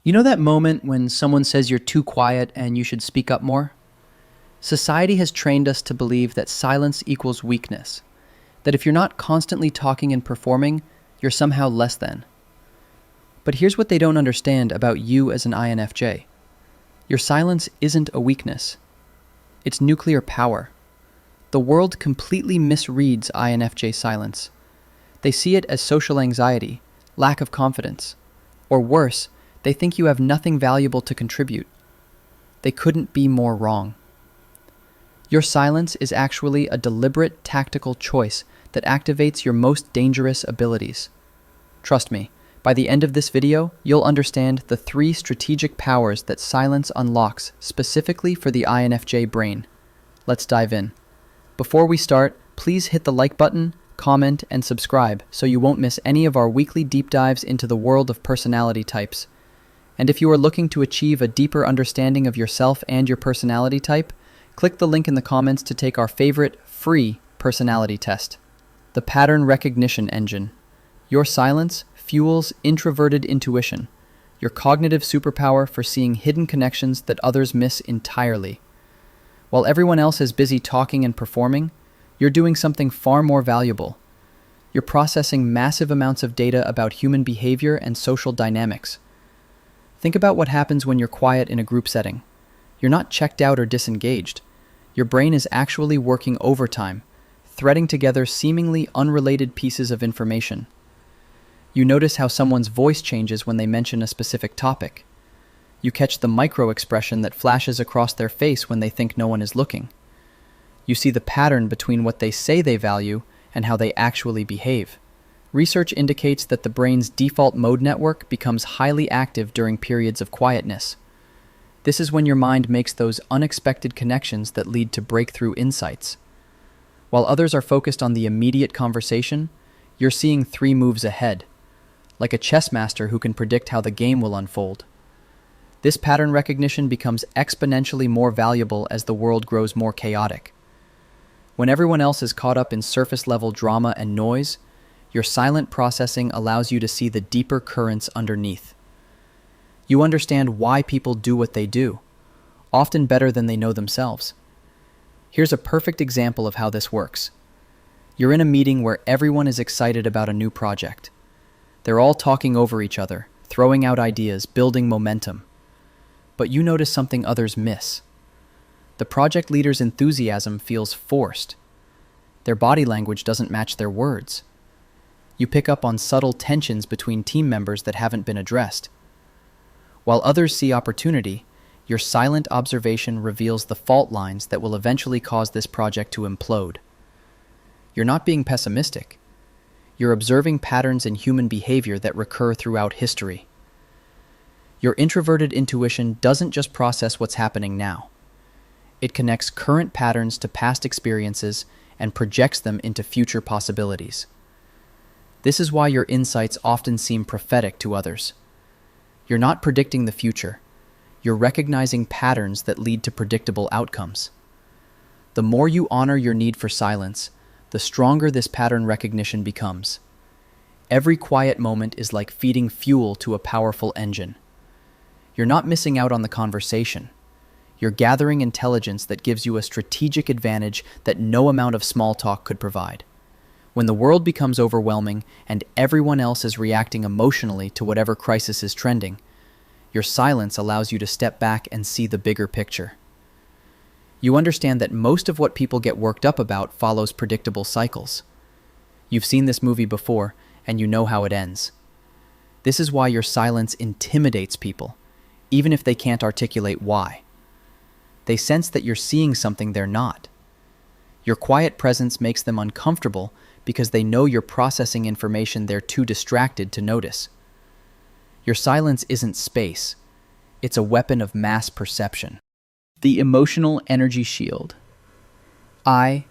You know that moment when someone says you're too quiet and you should speak up more? Society has trained us to believe that silence equals weakness, that if you're not constantly talking and performing, you're somehow less than. But here's what they don't understand about you as an INFJ. Your silence isn't a weakness. It's nuclear power. The world completely misreads INFJ silence. They see it as social anxiety, lack of confidence, or worse, they think you have nothing valuable to contribute. They couldn't be more wrong. Your silence is actually a deliberate tactical choice that activates your most dangerous abilities. Trust me, by the end of this video, you'll understand the 3 strategic powers that silence unlocks specifically for the INFJ brain. Let's dive in. Before we start, please hit the like button, comment, and subscribe so you won't miss any of our weekly deep dives into the world of personality types. And if you are looking to achieve a deeper understanding of yourself and your personality type, click the link in the comments to take our favorite free personality test. The Pattern Recognition Engine. Your silence fuels introverted intuition, your cognitive superpower for seeing hidden connections that others miss entirely. While everyone else is busy talking and performing, you're doing something far more valuable. You're processing massive amounts of data about human behavior and social dynamics. Think about what happens when you're quiet in a group setting. You're not checked out or disengaged. Your brain is actually working overtime, threading together seemingly unrelated pieces of information. You notice how someone's voice changes when they mention a specific topic. You catch the micro-expression that flashes across their face when they think no one is looking. You see the pattern between what they say they value and how they actually behave. Research indicates that the brain's default mode network becomes highly active during periods of quietness. This is when your mind makes those unexpected connections that lead to breakthrough insights. While others are focused on the immediate conversation, you're seeing 3 moves ahead, like a chess master who can predict how the game will unfold. This pattern recognition becomes exponentially more valuable as the world grows more chaotic. When everyone else is caught up in surface-level drama and noise, your silent processing allows you to see the deeper currents underneath. You understand why people do what they do, often better than they know themselves. Here's a perfect example of how this works. You're in a meeting where everyone is excited about a new project. They're all talking over each other, throwing out ideas, building momentum. But you notice something others miss. The project leader's enthusiasm feels forced. Their body language doesn't match their words. You pick up on subtle tensions between team members that haven't been addressed. While others see opportunity, your silent observation reveals the fault lines that will eventually cause this project to implode. You're not being pessimistic. You're observing patterns in human behavior that recur throughout history. Your introverted intuition doesn't just process what's happening now. It connects current patterns to past experiences and projects them into future possibilities. This is why your insights often seem prophetic to others. You're not predicting the future. You're recognizing patterns that lead to predictable outcomes. The more you honor your need for silence, the stronger this pattern recognition becomes. Every quiet moment is like feeding fuel to a powerful engine. You're not missing out on the conversation. You're gathering intelligence that gives you a strategic advantage that no amount of small talk could provide. When the world becomes overwhelming and everyone else is reacting emotionally to whatever crisis is trending, your silence allows you to step back and see the bigger picture. You understand that most of what people get worked up about follows predictable cycles. You've seen this movie before, and you know how it ends. This is why your silence intimidates people, even if they can't articulate why. They sense that you're seeing something they're not. Your quiet presence makes them uncomfortable because they know you're processing information they're too distracted to notice. Your silence isn't space. It's a weapon of mass perception. The Emotional Energy Shield. INFJ.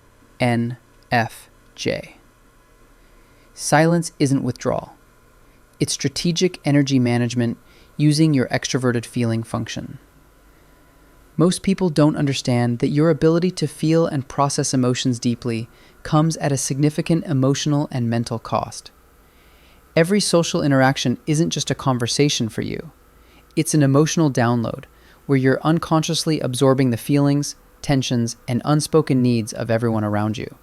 Silence isn't withdrawal. It's strategic energy management using your extroverted feeling function. Most people don't understand that your ability to feel and process emotions deeply comes at a significant emotional and mental cost. Every social interaction isn't just a conversation for you. It's an emotional download where you're unconsciously absorbing the feelings, tensions, and unspoken needs of everyone around you.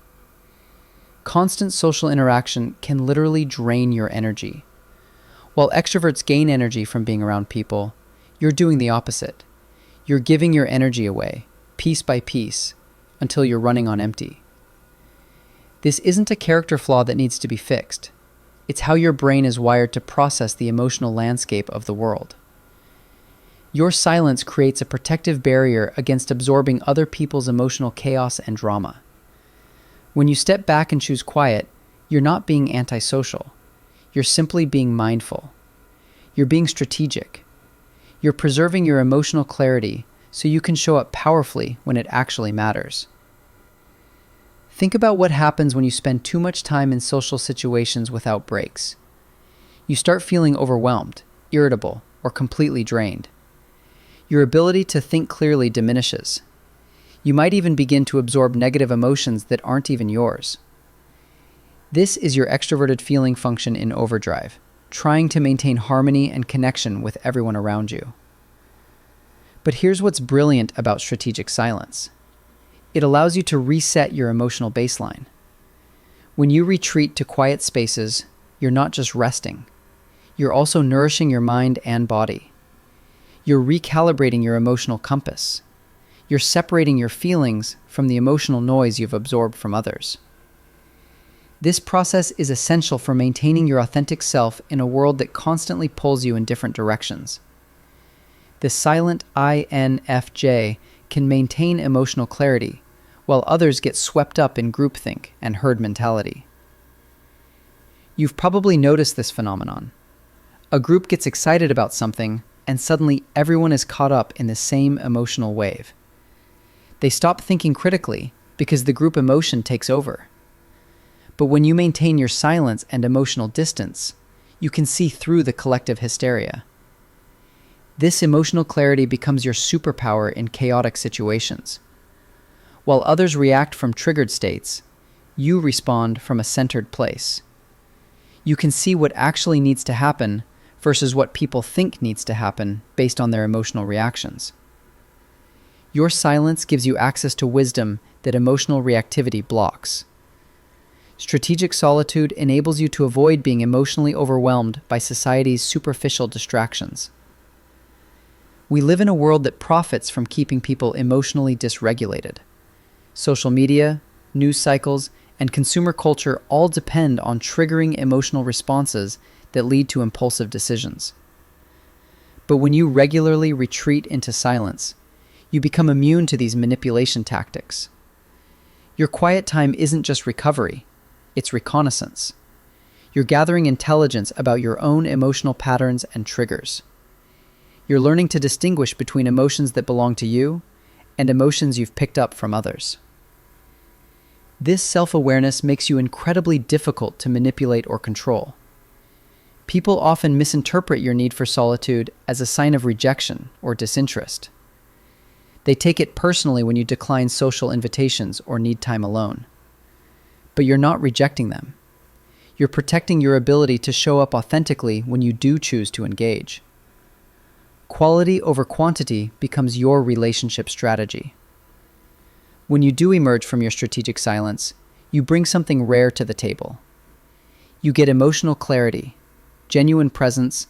Constant social interaction can literally drain your energy. While extroverts gain energy from being around people, you're doing the opposite. You're giving your energy away, piece by piece, until you're running on empty. This isn't a character flaw that needs to be fixed. It's how your brain is wired to process the emotional landscape of the world. Your silence creates a protective barrier against absorbing other people's emotional chaos and drama. When you step back and choose quiet, you're not being antisocial. You're simply being mindful. You're being strategic. You're preserving your emotional clarity so you can show up powerfully when it actually matters. Think about what happens when you spend too much time in social situations without breaks. You start feeling overwhelmed, irritable, or completely drained. Your ability to think clearly diminishes. You might even begin to absorb negative emotions that aren't even yours. This is your extroverted feeling function in overdrive, trying to maintain harmony and connection with everyone around you. But here's what's brilliant about strategic silence. It allows you to reset your emotional baseline. When you retreat to quiet spaces, you're not just resting. You're also nourishing your mind and body. You're recalibrating your emotional compass. You're separating your feelings from the emotional noise you've absorbed from others. This process is essential for maintaining your authentic self in a world that constantly pulls you in different directions. The silent INFJ can maintain emotional clarity, while others get swept up in groupthink and herd mentality. You've probably noticed this phenomenon. A group gets excited about something, and suddenly everyone is caught up in the same emotional wave. They stop thinking critically because the group emotion takes over. But when you maintain your silence and emotional distance, you can see through the collective hysteria. This emotional clarity becomes your superpower in chaotic situations. While others react from triggered states, you respond from a centered place. You can see what actually needs to happen versus what people think needs to happen based on their emotional reactions. Your silence gives you access to wisdom that emotional reactivity blocks. Strategic solitude enables you to avoid being emotionally overwhelmed by society's superficial distractions. We live in a world that profits from keeping people emotionally dysregulated. Social media, news cycles, and consumer culture all depend on triggering emotional responses that lead to impulsive decisions. But when you regularly retreat into silence, you become immune to these manipulation tactics. Your quiet time isn't just recovery, it's reconnaissance. You're gathering intelligence about your own emotional patterns and triggers. You're learning to distinguish between emotions that belong to you and emotions you've picked up from others. This self-awareness makes you incredibly difficult to manipulate or control. People often misinterpret your need for solitude as a sign of rejection or disinterest. They take it personally when you decline social invitations or need time alone. But you're not rejecting them. You're protecting your ability to show up authentically when you do choose to engage. Quality over quantity becomes your relationship strategy. When you do emerge from your strategic silence, you bring something rare to the table. You get emotional clarity, genuine presence,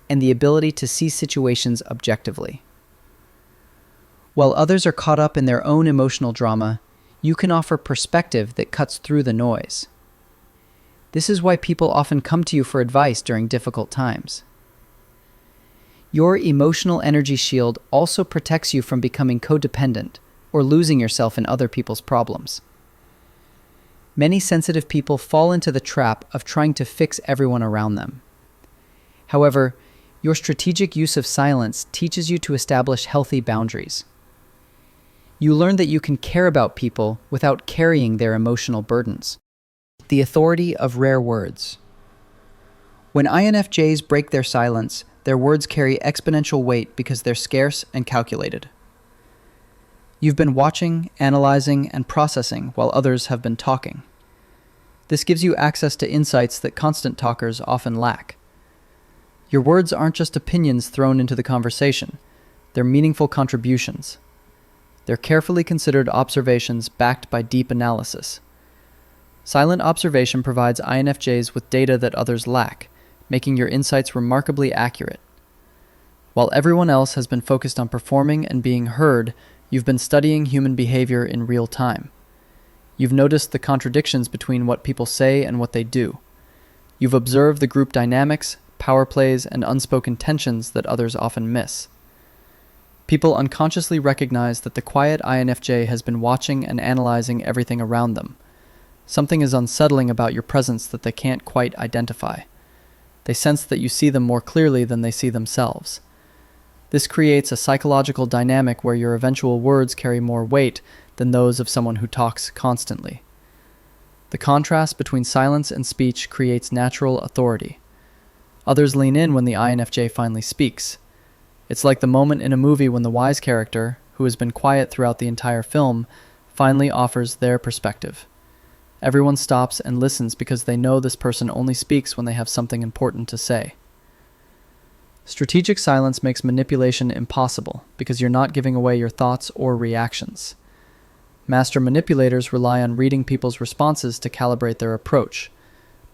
and the ability to see situations objectively. While others are caught up in their own emotional drama, you can offer perspective that cuts through the noise. This is why people often come to you for advice during difficult times. Your emotional energy shield also protects you from becoming codependent or losing yourself in other people's problems. Many sensitive people fall into the trap of trying to fix everyone around them. However, your strategic use of silence teaches you to establish healthy boundaries. You learn that you can care about people without carrying their emotional burdens. The authority of rare words. When INFJs break their silence, their words carry exponential weight because they're scarce and calculated. You've been watching, analyzing, and processing while others have been talking. This gives you access to insights that constant talkers often lack. Your words aren't just opinions thrown into the conversation. They're meaningful contributions. They're carefully considered observations backed by deep analysis. Silent observation provides INFJs with data that others lack, making your insights remarkably accurate. While everyone else has been focused on performing and being heard, you've been studying human behavior in real time. You've noticed the contradictions between what people say and what they do. You've observed the group dynamics, power plays, and unspoken tensions that others often miss. People unconsciously recognize that the quiet INFJ has been watching and analyzing everything around them. Something is unsettling about your presence that they can't quite identify. They sense that you see them more clearly than they see themselves. This creates a psychological dynamic where your eventual words carry more weight than those of someone who talks constantly. The contrast between silence and speech creates natural authority. Others lean in when the INFJ finally speaks. It's like the moment in a movie when the wise character, who has been quiet throughout the entire film, finally offers their perspective. Everyone stops and listens because they know this person only speaks when they have something important to say. Strategic silence makes manipulation impossible because you're not giving away your thoughts or reactions. Master manipulators rely on reading people's responses to calibrate their approach,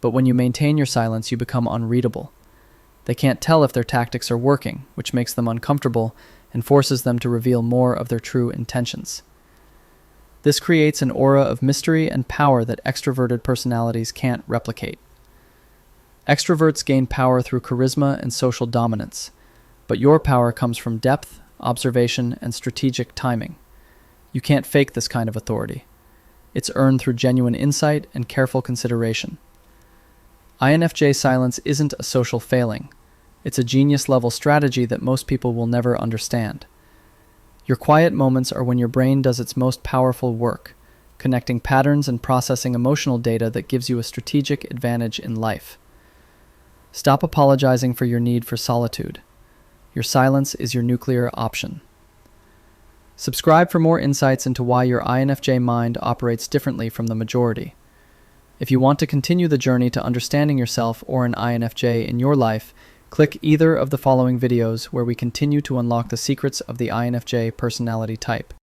but when you maintain your silence, you become unreadable. They can't tell if their tactics are working, which makes them uncomfortable and forces them to reveal more of their true intentions. This creates an aura of mystery and power that extroverted personalities can't replicate. Extroverts gain power through charisma and social dominance, but your power comes from depth, observation, and strategic timing. You can't fake this kind of authority. It's earned through genuine insight and careful consideration. INFJ silence isn't a social failing. It's a genius-level strategy that most people will never understand. Your quiet moments are when your brain does its most powerful work, connecting patterns and processing emotional data that gives you a strategic advantage in life. Stop apologizing for your need for solitude. Your silence is your nuclear option. Subscribe for more insights into why your INFJ mind operates differently from the majority. If you want to continue the journey to understanding yourself or an INFJ in your life, click either of the following videos where we continue to unlock the secrets of the INFJ personality type.